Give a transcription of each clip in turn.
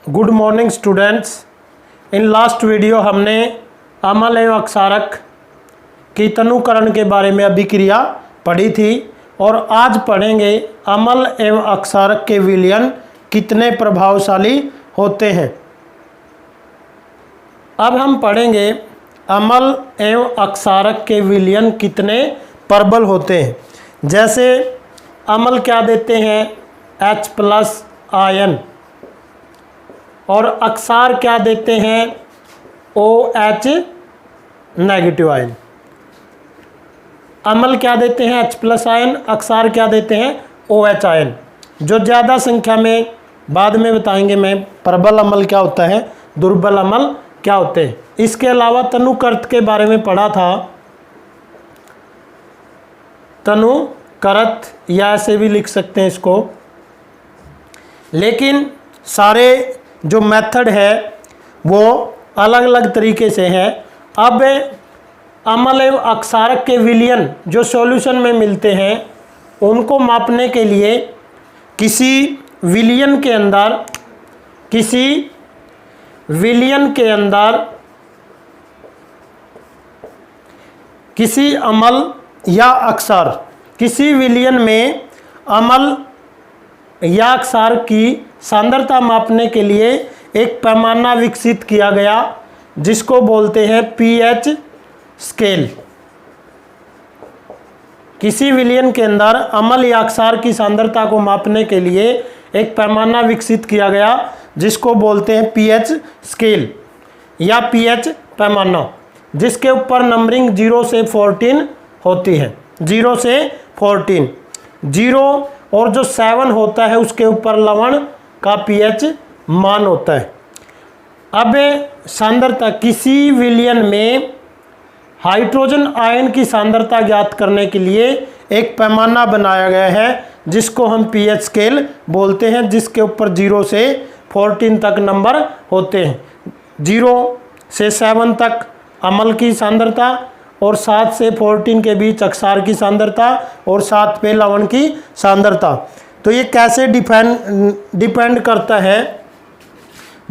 Good morning students. In last video हमने अम्ल एवं अक्षारक की तनुकरण के बारे में अभिक्रिया पढ़ी थी और आज पढ़ेंगे अम्ल एवं अक्षारक के विलयन कितने प्रभावशाली होते हैं। अब हम पढ़ेंगे अम्ल एवं अक्षारक के विलयन कितने प्रबल होते हैं। जैसे अम्ल क्या देते हैं, H+ आयन, और अक्षार क्या देते हैं, OH नेगेटिव आयन। अम्ल क्या देते हैं, H+ आयन, अक्षार क्या देते हैं, OH आयन। जो ज़्यादा संख्या में बाद में बताएंगे मैं प्रबल अम्ल क्या होता है, दुर्बल अम्ल क्या होते हैं। इसके अलावा तनुकृत के बारे में पढ़ा था। तनुकृत या ऐसे भी लिख सकते हैं इसको, लेकिन सारे जो मेथड है वो अलग अलग तरीके से है। अब अम्ल एवं अक्षारक के विलयन जो सॉल्यूशन में मिलते हैं उनको मापने के लिए किसी विलयन किसी अम्ल या अक्षार, किसी विलयन में अम्ल या अक्षार की सांद्रता मापने के लिए एक पैमाना विकसित किया गया जिसको बोलते हैं pH स्केल। किसी विलयन के अंदर अम्ल या अक्षार की सांद्रता को मापने के लिए एक पैमाना विकसित किया गया जिसको बोलते हैं pH स्केल या pH पैमाना, जिसके ऊपर नंबरिंग 0 से 14 होती है। 0 से 14, 0 और जो 7 होता है उसके ऊपर लवण का pH मान होता है। अब सांद्रता, किसी विलयन में हाइड्रोजन आयन की सांद्रता ज्ञात करने के लिए एक पैमाना बनाया गया है जिसको हम pH स्केल बोलते हैं, जिसके ऊपर 0 से 14 तक नंबर होते हैं। 0 से 7 तक अम्ल की सांद्रता और 7 से 14 के बीच अक्षार की सांद्रता और 7 पे लवण की सांद्रता। तो ये कैसे डिपेंड करता है,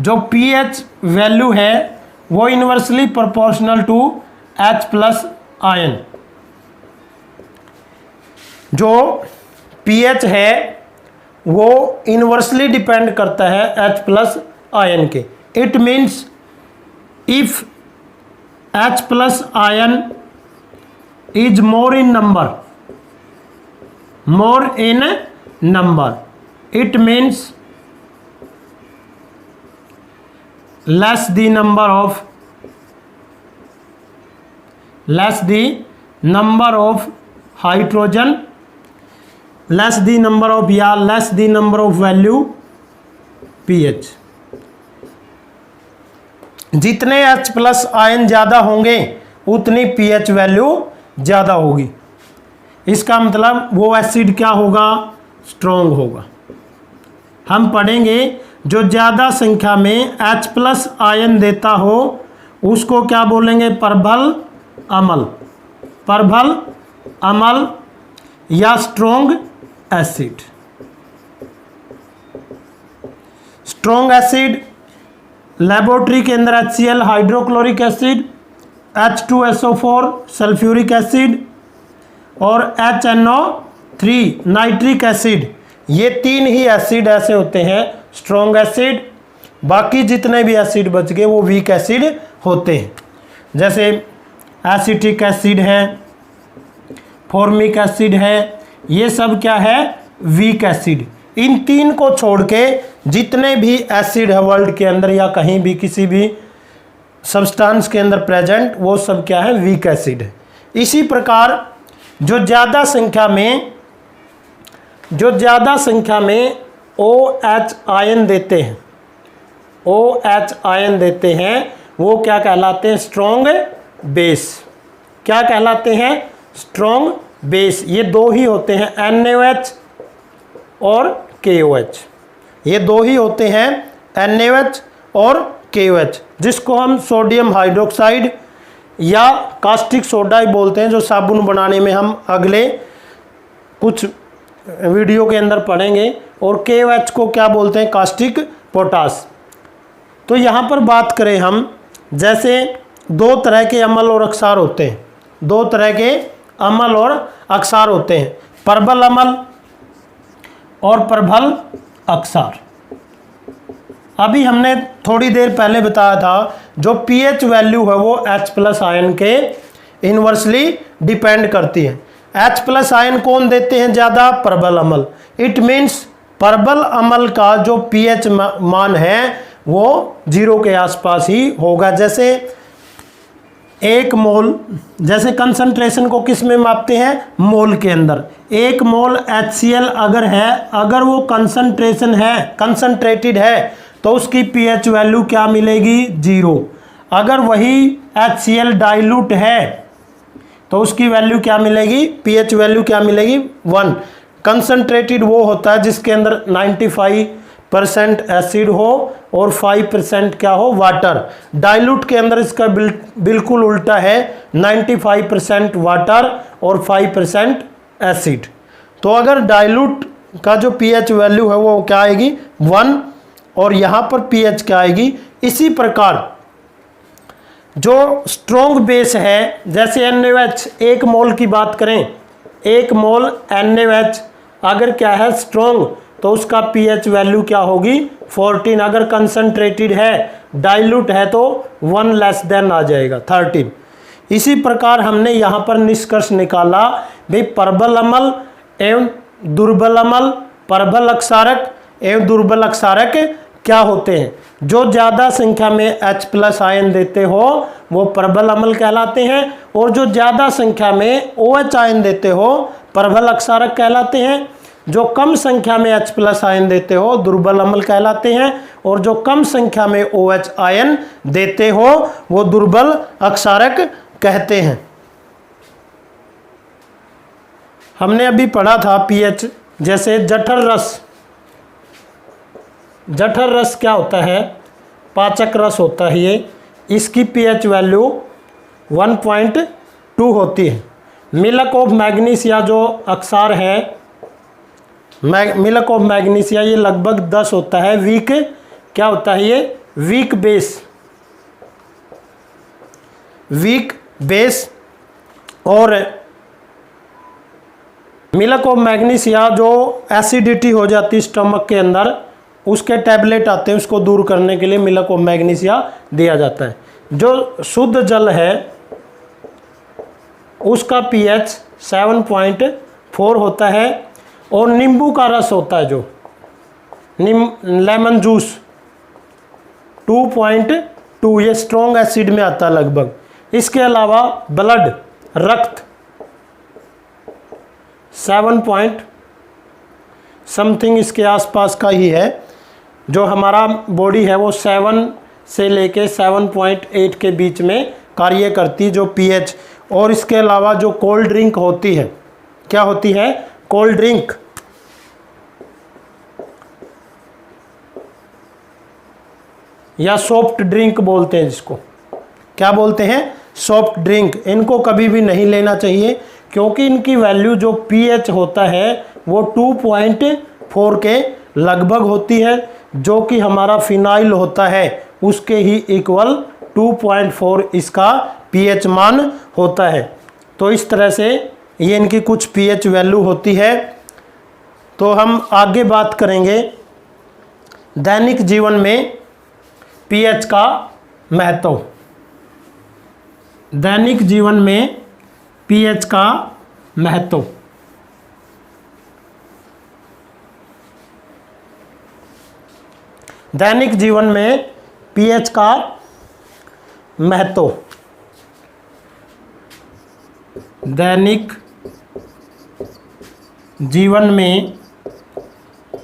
जो pH वैल्यू है वो inversely proportional to H+ ion. जो pH है वो इन्वर्सली डिपेंड करता है H+ आयन के। It means if H+ ion is more in number, it means less the number of hydrogen, less the number of value pH। जितने H+ ion ज़्यादा होंगे उतनी pH वैल्यू ज़्यादा होगी। इसका मतलब वो एसिड क्या होगा, स्ट्रॉन्ग होगा। हम पढ़ेंगे जो ज़्यादा संख्या में H+ आयन देता हो उसको क्या बोलेंगे, प्रबल अम्ल या strong acid. Strong acid laboratory के अंदर HCl hydrochloric acid, H2SO4 sulphuric acid और HNO3 नाइट्रिक एसिड, ये 3 ही एसिड ऐसे होते हैं स्ट्रॉन्ग एसिड। बाकी जितने भी एसिड बच गए वो वीक एसिड होते हैं। जैसे एसिटिक एसिड है, फॉर्मिक एसिड है, ये सब क्या है, वीक एसिड। इन 3 को छोड़ के जितने भी एसिड है वर्ल्ड के अंदर या कहीं भी किसी भी सब्सटेंस के अंदर प्रेजेंट, वो सब क्या है, वीक एसिड है। इसी प्रकार जो ज़्यादा संख्या में OH आयन देते हैं, वो क्या कहलाते हैं, स्ट्रॉन्ग बेस। क्या कहलाते हैं, स्ट्रॉन्ग बेस। ये 2 ही होते हैं, NaOH और KOH। ये 2 ही होते हैं, NaOH और KOH, जिसको हम सोडियम हाइड्रोक्साइड या कास्टिक सोडा ही बोलते हैं, जो साबुन बनाने में हम अगले कुछ वीडियो के अंदर पढ़ेंगे। और KOH को क्या बोलते हैं, कास्टिक पोटास। तो यहाँ पर बात करें हम, जैसे दो तरह के अम्ल और अक्षार होते हैं, दो तरह के अम्ल और अक्षार होते हैं, प्रबल अम्ल और प्रबल अक्षार। अभी हमने थोड़ी देर पहले बताया था जो पीएच वैल्यू है वो H+ आयन के इन्वर्सली डिपेंड करती है। H+ आयन कौन देते हैं ज़्यादा? प्रबल अम्ल। इट मीन्स प्रबल अम्ल का जो पीएच मान है वो 0 के आसपास ही होगा। जैसे एक मोल, जैसे कंसंट्रेशन को किस में मापते हैं? मोल के अंदर। एक मोल HCl अगर है, अगर वो कंसंट्रेशन है, कंसंट्रेटेड है, तो उसकी पीएच वैल्यू क्या मिलेगी? 0। अगर वही HCl डाइल्यूट है तो उसकी वैल्यू क्या मिलेगी? पीएच वैल्यू क्या मिलेगी? 1। कंसंट्रेटेड वो होता है जिसके अंदर 95% एसिड हो और 5% क्या हो? वाटर। डाइल्यूट के अंदर इसका बिल्कुल उल्टा है, 95% वाटर और 5% एसिड। तो अगर डाइल्यूट का जो पीएच वैल्यू है वो क्या आएगी? 1, और यहाँ पर पीएच क्या आएगी? इसी प्रकार जो स्ट्रॉन्ग बेस है, जैसे NaOH, एक मोल की बात करें, एक मोल NaOH अगर क्या है? स्ट्रॉन्ग, तो उसका पीएच वैल्यू क्या होगी? 14। अगर कंसंट्रेटेड है, डाइल्यूट है, तो 1 लेस देन आ जाएगा 13। इसी प्रकार हमने यहाँ पर निष्कर्ष निकाला भाई प्रबल अम्ल एवं दुर्बल अम्ल, प्रबल अक्षारक एवं दुर्बल अक्षारक क्या होते हैं। जो ज़्यादा संख्या में H+ आयन देते हो वो प्रबल अम्ल कहलाते हैं, और जो ज़्यादा संख्या में OH आयन देते हो प्रबल अक्षारक कहलाते हैं। जो कम संख्या में H+ आयन देते हो दुर्बल अम्ल कहलाते हैं, और जो कम संख्या में OH आयन देते हो वो दुर्बल अक्षारक कहते हैं। हमने अभी पढ़ा था पीएच, जैसे जठर रस, जठर रस क्या होता है? पाचक रस होता है ये, इसकी पीएच वैल्यू 1.2 होती है। मिल्क ऑफ मैग्नीशिया जो अक्षार है, मिल्क ऑफ मैग्नीशिया, ये लगभग 10 होता है। वीक क्या होता है ये? Weak base, weak base. और मिल्क ऑफ मैग्नीशिया जो एसिडिटी हो जाती है स्टमक के अंदर, उसके टैबलेट आते हैं, उसको दूर करने के लिए मिल्क ऑफ मैग्नीशिया दिया जाता है। जो शुद्ध जल है उसका पीएच 7.4 होता है, और नींबू का रस होता है जो लेमन जूस 2.2, ये स्ट्रॉन्ग एसिड में आता है लगभग। इसके अलावा ब्लड, रक्त 7 पॉइंट समथिंग इसके आसपास का ही है। जो हमारा बॉडी है वो 7 से लेके 7.8 के बीच में कार्य करती जो पीएच। और इसके अलावा जो कोल्ड ड्रिंक होती है, क्या होती है? कोल्ड ड्रिंक, या सॉफ्ट ड्रिंक बोलते हैं जिसको, क्या बोलते हैं? Soft drink. इनको कभी भी नहीं लेना चाहिए क्योंकि इनकी वैल्यू जो पीएच होता है वो 2.4 के लगभग होती है, जो कि हमारा फिनाइल होता है उसके ही इक्वल 2.4 इसका पीएच मान होता है। तो इस तरह से ये इनकी कुछ पीएच वैल्यू होती है। तो हम आगे बात करेंगे दैनिक जीवन में पीएच का महत्व। दैनिक जीवन में पीएच का महत्व। दैनिक जीवन में पीएच का महत्व। दैनिक जीवन में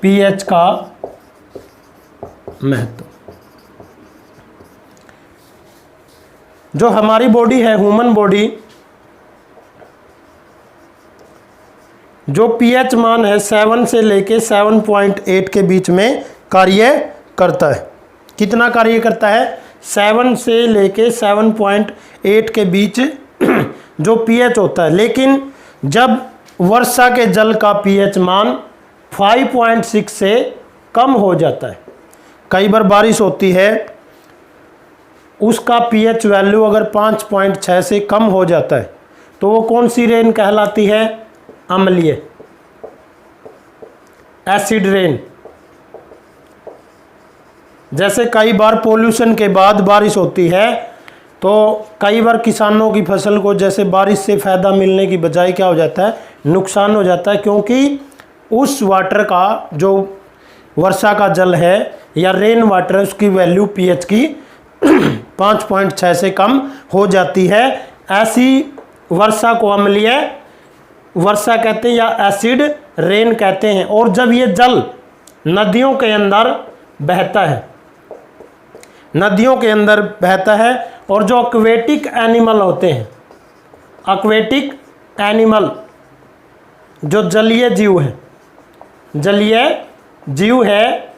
पीएच का महत्व। जो हमारी बॉडी है, ह्यूमन बॉडी, जो पीएच मान है 7 से लेके 7.8 के बीच में कार्य करता है। कितना कार्य करता है? 7 से लेके 7.8 के बीच जो पीएच होता है। लेकिन जब वर्षा के जल का पीएच मान 5.6 से कम हो जाता है, कई बार बारिश होती है उसका पीएच वैल्यू अगर 5.6 से कम हो जाता है तो वो कौन सी रेन कहलाती है? अम्लीय, एसिड रेन। जैसे कई बार पोल्यूशन के बाद बारिश होती है तो कई बार किसानों की फसल को जैसे बारिश से फ़ायदा मिलने की बजाय क्या हो जाता है? नुकसान हो जाता है, क्योंकि उस वाटर का जो वर्षा का जल है या रेन वाटर, उसकी वैल्यू पीएच की 5.6 से कम हो जाती है। ऐसी वर्षा को अम्लीय वर्षा कहते हैं या एसिड रेन कहते हैं। और जब ये जल नदियों के अंदर बहता है, नदियों के अंदर बहता है, और जो एक्वेटिक एनिमल होते हैं, एक्वेटिक एनिमल जो जलीय जीव है, जलीय जीव है,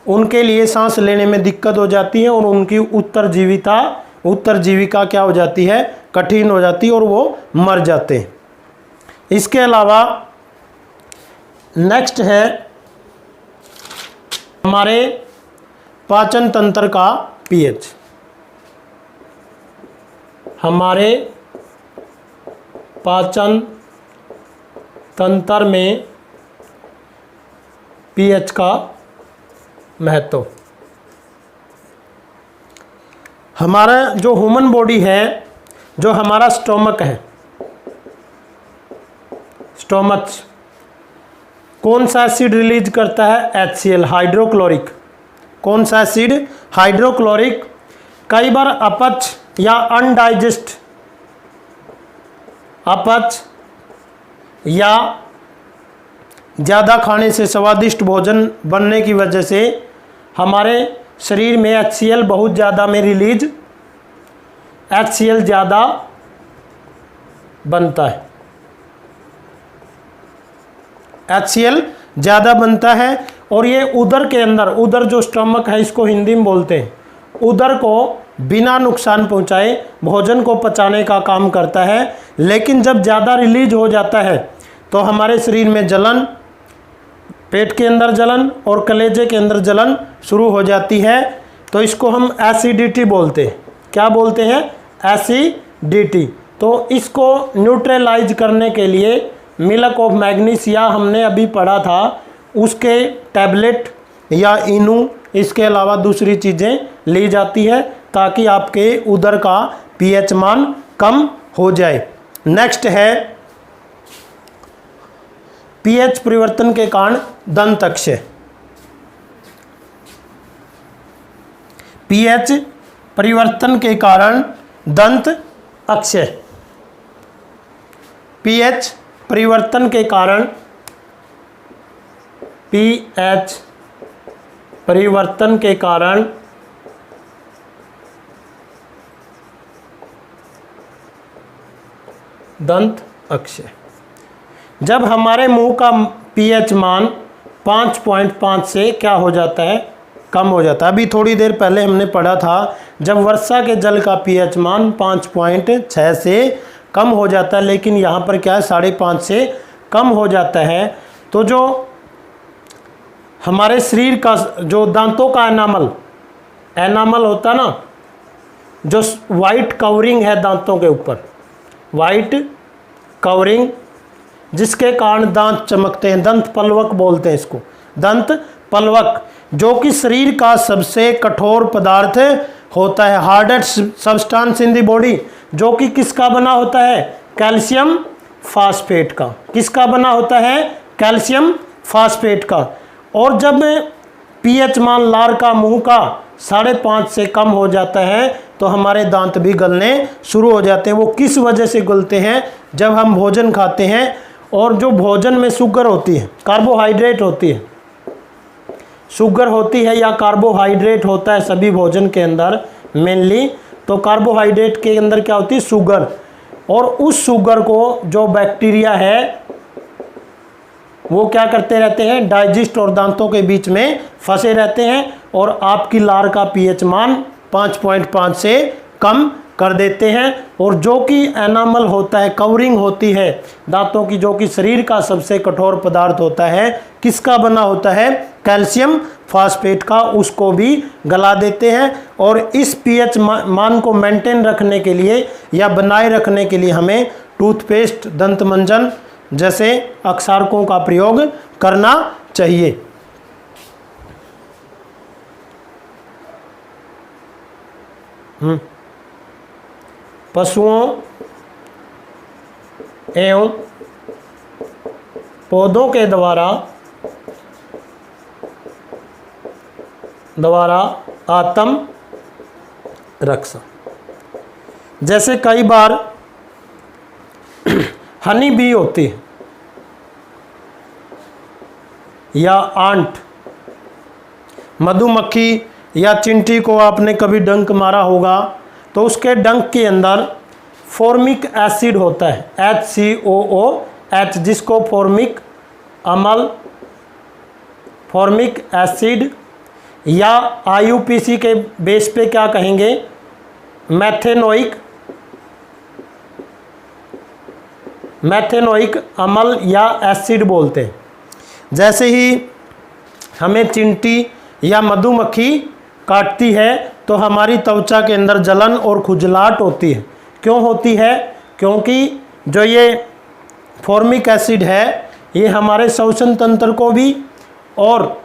उनके लिए सांस लेने में दिक्कत हो जाती है और उनकी उत्तरजीविका क्या हो जाती है? कठिन हो जाती है और वो मर जाते हैं। इसके अलावा नेक्स्ट है हमारे पाचन तंत्र का पीएच। हमारे पाचन तंत्र में पीएच का महत्व। हमारा जो ह्यूमन बॉडी है, जो हमारा स्टोमक है, स्टोमक कौन सा एसिड रिलीज करता है? HCl, hydrochloric. कौन सा एसिड? हाइड्रोक्लोरिक। कई बार अपच या अनडाइजेस्ट, अपच या ज़्यादा खाने से स्वादिष्ट भोजन बनने की वजह से हमारे शरीर में HCl बहुत ज़्यादा में रिलीज, HCl ज़्यादा बनता है, HCl ज़्यादा बनता है। और ये उदर के अंदर, उदर जो स्टमक है इसको हिंदी में बोलते हैं, उदर को बिना नुकसान पहुंचाए भोजन को पचाने का काम करता है। लेकिन जब ज़्यादा रिलीज हो जाता है तो हमारे शरीर में जलन, पेट के अंदर जलन और कलेजे के अंदर जलन शुरू हो जाती है। तो इसको हम एसिडिटी बोलते हैं। क्या बोलते हैं? एसिडिटी। तो इसको न्यूट्रलाइज करने के लिए मिल्क ऑफ मैग्नीस या हमने अभी पढ़ा था उसके टैबलेट या इनू, इसके अलावा दूसरी चीज़ें ली जाती है ताकि आपके उदर का पीएच मान कम हो जाए। नेक्स्ट है पीएच परिवर्तन के कारण दंत अक्षय। पीएच परिवर्तन के कारण दंत अक्षय। पीएच परिवर्तन के कारण, पीएच परिवर्तन के कारण दंत अक्षय। जब हमारे मुंह का पीएच मान 5.5 से क्या हो जाता है? कम हो जाता है। अभी थोड़ी देर पहले हमने पढ़ा था जब वर्षा के जल का पीएच मान 5.6 से कम हो जाता है, लेकिन यहाँ पर क्या है 5.5 से कम हो जाता है। तो जो हमारे शरीर का जो दांतों का एनामल होता है ना, जो वाइट कवरिंग है दांतों के ऊपर, वाइट कवरिंग, जिसके कारण दांत चमकते हैं, दंत पलवक बोलते हैं इसको, दंत पलवक, जो कि शरीर का सबसे कठोर पदार्थ होता है, hardest substance in the body, जो कि किसका बना होता है? कैल्शियम फास्फेट का। किसका बना होता है? कैल्शियम फास्फेट का। और जब पीएच मान लार का मुंह का 5.5 से कम हो जाता है तो हमारे दांत भी गलने शुरू हो जाते हैं। वो किस वजह से गलते हैं? जब हम भोजन खाते हैं और जो भोजन में शुगर होती है, कार्बोहाइड्रेट होती है, शुगर होती है या कार्बोहाइड्रेट होता है सभी भोजन के अंदर मेनली, तो कार्बोहाइड्रेट के अंदर क्या होती है? शुगर। और उस शुगर को जो बैक्टीरिया है वो क्या करते रहते हैं? डाइजेस्ट और दांतों के बीच में फंसे रहते हैं और आपकी लार का पीएच मान 5.5 से कम कर देते हैं। और जो कि एनामल होता है, कवरिंग होती है दांतों की, जो कि शरीर का सबसे कठोर पदार्थ होता है, किसका बना होता है? कैल्शियम फास्फेट का, उसको भी गला देते हैं। और इस पीएच मान को मेंटेन रखने के लिए या बनाए रखने के लिए हमें टूथपेस्ट, दंत मंजन जैसे अक्षारकों का प्रयोग करना चाहिए। पशुओं एवं पौधों के द्वारा आत्म रक्षा। जैसे कई बार हनी बी होती है या आंट, मधुमक्खी या चिंटी को आपने कभी डंक मारा होगा तो उसके डंक के अंदर फॉर्मिक एसिड होता है, HCOOH, जिसको फॉर्मिक अम्ल, फॉर्मिक एसिड या IUPAC के बेस पे क्या कहेंगे? मैथेनोइक अम्ल या एसिड बोलते हैं। जैसे ही हमें चिंटी या मधुमक्खी काटती है तो हमारी त्वचा के अंदर जलन और खुजलाहट होती है। क्यों होती है? क्योंकि जो ये फॉर्मिक एसिड है ये हमारे श्वसन तंत्र को भी और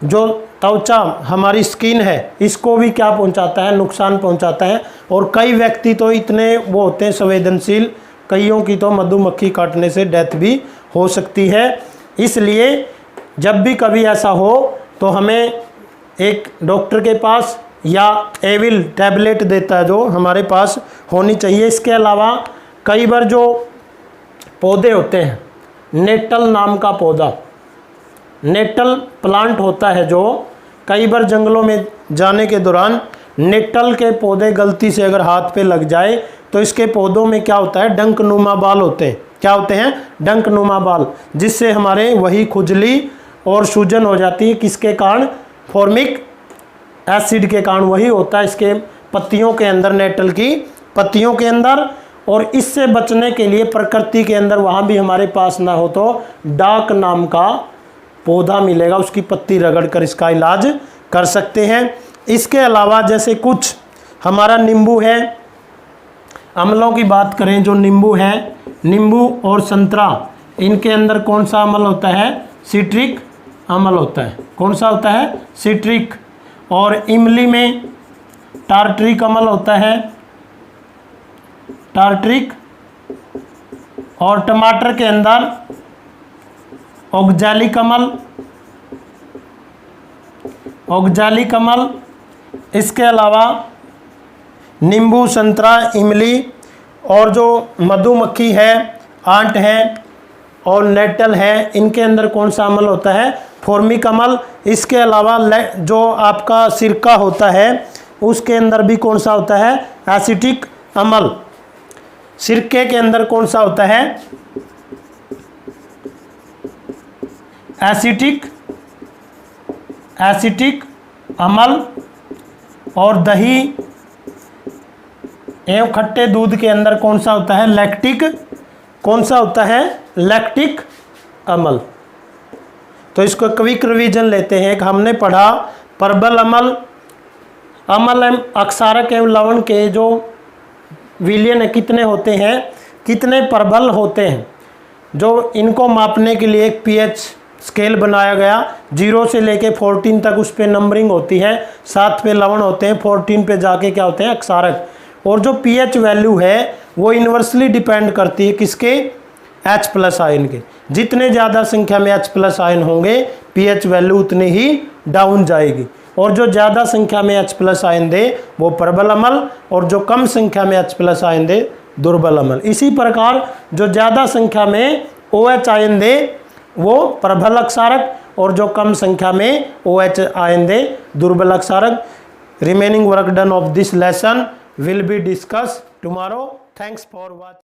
जो त्वचा हमारी स्किन है इसको भी क्या पहुंचाता है? नुकसान पहुंचाता है। और कई व्यक्ति तो इतने वो होते हैं संवेदनशील, कईयों की तो मधुमक्खी काटने से डेथ भी हो सकती है। इसलिए जब भी कभी ऐसा हो तो हमें एक डॉक्टर के पास या एविल टैबलेट देता है जो हमारे पास होनी चाहिए। इसके अलावा कई बार जो पौधे होते हैं, नेटल नाम का पौधा, नेटल प्लांट होता है, जो कई बार जंगलों में जाने के दौरान नेटल के पौधे गलती से अगर हाथ पे लग जाए तो इसके पौधों में क्या होता है? डंकनुमा बाल होते हैं। क्या होते हैं? डंकनुमा बाल, जिससे हमारे वही खुजली और सूजन हो जाती है। किसके कारण? फॉर्मिक एसिड के कारण वही होता है इसके पत्तियों के अंदर, नेटल की पत्तियों के अंदर। और इससे बचने के लिए प्रकृति के अंदर वहाँ भी हमारे पास ना हो तो डाक नाम का पौधा मिलेगा, उसकी पत्ती रगड़ कर इसका इलाज कर सकते हैं। इसके अलावा जैसे कुछ हमारा नींबू है, अम्लों की बात करें, जो नींबू है, नींबू और संतरा, इनके अंदर कौन सा अम्ल होता है? सिट्रिक अम्ल होता है। कौन सा होता है? सिट्रिक। और इमली में टार्ट्रिक अम्ल होता है, टार्ट्रिक। और टमाटर के अंदर ऑक्जैलिक अम्ल, ऑक्जैलिक अम्ल। इसके अलावा नींबू, संतरा, इमली और जो मधुमक्खी है, आंट है और नेटल है, इनके अंदर कौन सा अम्ल होता है? फॉर्मिक अम्ल। इसके अलावा जो आपका सिरका होता है उसके अंदर भी कौन सा होता है? एसिटिक अम्ल। सिरके के अंदर कौन सा होता है? एसिटिक अम्ल। और दही एवं खट्टे दूध के अंदर कौन सा होता है? लैक्टिक। कौन सा होता है? लैक्टिक अम्ल। तो इसको क्विक रिवीजन लेते हैं। हमने पढ़ा प्रबल अम्ल, अम्ल एवं अक्षारक एवं लवण के जो विलयन है कितने होते हैं, कितने प्रबल होते हैं, जो इनको मापने के लिए एक पीएच स्केल बनाया गया। 0 से लेके 14 तक उस पर नंबरिंग होती है। 7 पे लवण होते हैं, 14 पे जाके क्या होते हैं? अक्षारक। और जो पीएच वैल्यू है वो इन्वर्सली डिपेंड करती है किसके? H+ आयन के। जितने ज़्यादा संख्या में H+ आयन होंगे पीएच वैल्यू उतनी ही डाउन जाएगी। और जो ज़्यादा संख्या में H+ आयन दे वो प्रबल अम्ल, और जो कम संख्या में H+ आयन दे दुर्बल अम्ल। इसी प्रकार जो ज़्यादा संख्या में OH आयन दे वो प्रबल अक्षारक, और जो कम संख्या में OH आयन दे दुर्बल अक्षारक। Remaining work done of this lesson will be discussed tomorrow. Thanks for watching.